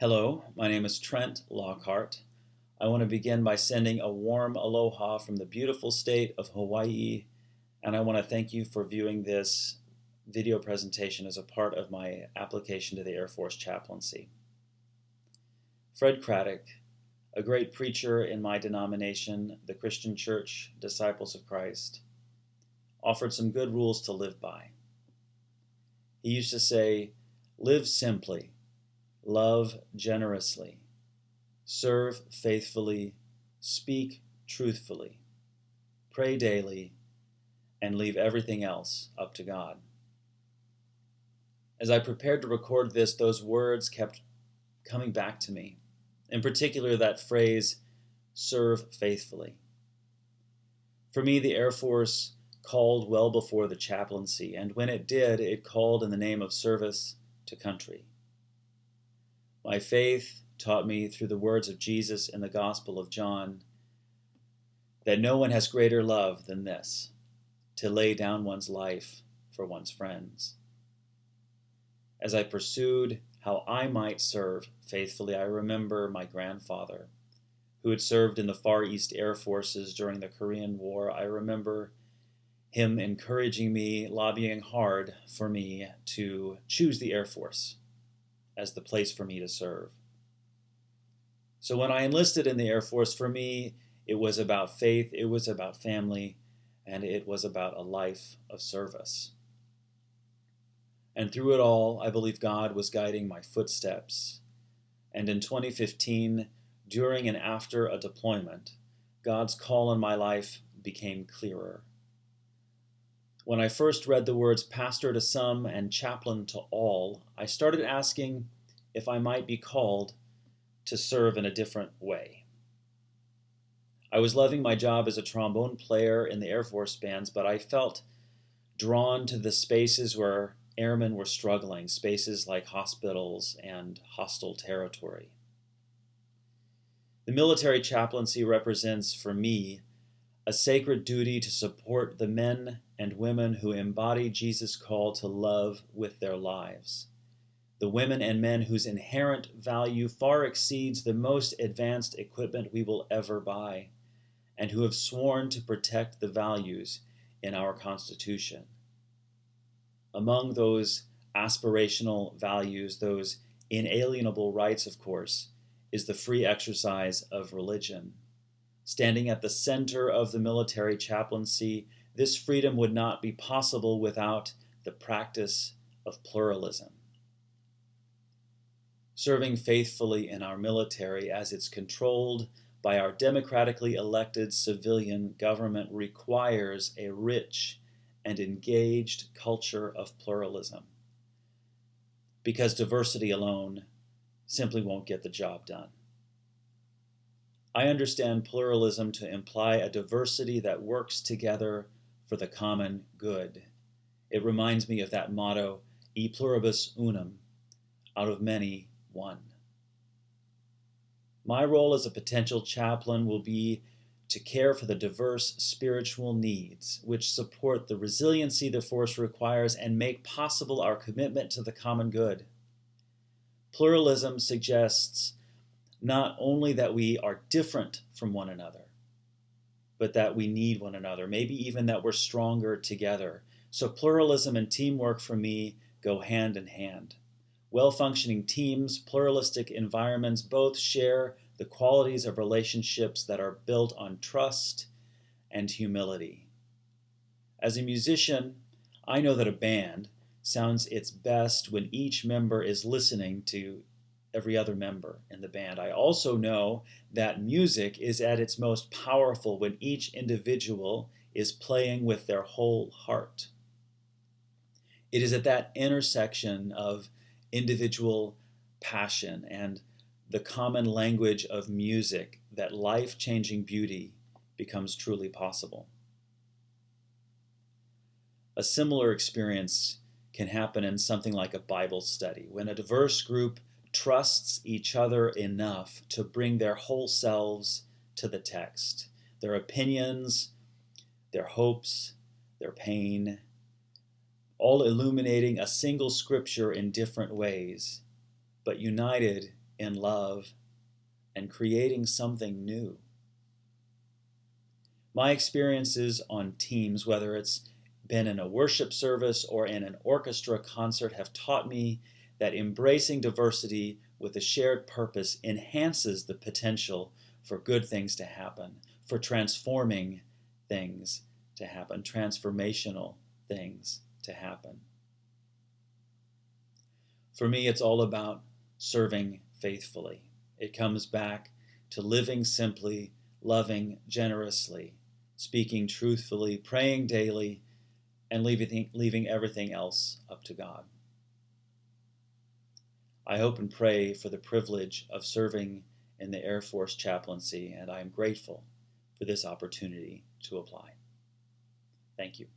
Hello, my name is Trent Lockhart. I want to begin by sending a warm aloha from the beautiful state of Hawaii, and I want to thank you for viewing this video presentation as a part of my application to the Air Force chaplaincy. Fred Craddock, a great preacher in my denomination, the Christian Church, Disciples of Christ, offered some good rules to live by. He used to say, "Live simply, love generously, serve faithfully, speak truthfully, pray daily, and leave everything else up to God." As I prepared to record this, those words kept coming back to me. In particular, that phrase, serve faithfully. For me, the Air Force called well before the chaplaincy, and when it did, it called in the name of service to country. My faith taught me through the words of Jesus in the Gospel of John that no one has greater love than this, to lay down one's life for one's friends. As I pursued how I might serve faithfully, I remember my grandfather, who had served in the Far East Air Forces during the Korean War. I remember him encouraging me, lobbying hard for me to choose the Air Force as the place for me to serve. So when I enlisted in the Air Force, for me, it was about faith, it was about family, and it was about a life of service. And through it all, I believe God was guiding my footsteps. And in 2015, during and after a deployment, God's call in my life became clearer. When I first read the words pastor to some and chaplain to all, I started asking if I might be called to serve in a different way. I was loving my job as a trombone player in the Air Force bands, but I felt drawn to the spaces where airmen were struggling, spaces like hospitals and hostile territory. The military chaplaincy represents, for me, a sacred duty to support the men and women who embody Jesus' call to love with their lives. The women and men whose inherent value far exceeds the most advanced equipment we will ever buy, and who have sworn to protect the values in our Constitution. Among those aspirational values, those inalienable rights, of course, is the free exercise of religion. Standing at the center of the military chaplaincy, this freedom would not be possible without the practice of pluralism. Serving faithfully in our military as it's controlled by our democratically elected civilian government requires a rich and engaged culture of pluralism, because diversity alone simply won't get the job done. I understand pluralism to imply a diversity that works together for the common good. It reminds me of that motto, e pluribus unum, out of many, one. My role as a potential chaplain will be to care for the diverse spiritual needs which support the resiliency the force requires and make possible our commitment to the common good. Pluralism suggests not only that we are different from one another, but that we need one another, maybe even that we're stronger together. So pluralism and teamwork for me go hand in hand. Well-functioning teams, pluralistic environments both share the qualities of relationships that are built on trust and humility. As a musician, I know that a band sounds its best when each member is listening to every other member in the band. I also know that music is at its most powerful when each individual is playing with their whole heart. It is at that intersection of individual passion and the common language of music that life-changing beauty becomes truly possible. A similar experience can happen in something like a Bible study, when a diverse group trusts each other enough to bring their whole selves to the text, their opinions, their hopes, their pain, all illuminating a single scripture in different ways, but united in love and creating something new. My experiences on teams, whether it's been in a worship service or in an orchestra concert, have taught me that embracing diversity with a shared purpose enhances the potential for good things to happen, for transforming things to happen, transformational things to happen. For me, it's all about serving faithfully. It comes back to living simply, loving generously, speaking truthfully, praying daily, and leaving everything else up to God. I hope and pray for the privilege of serving in the Air Force chaplaincy, and I am grateful for this opportunity to apply. Thank you.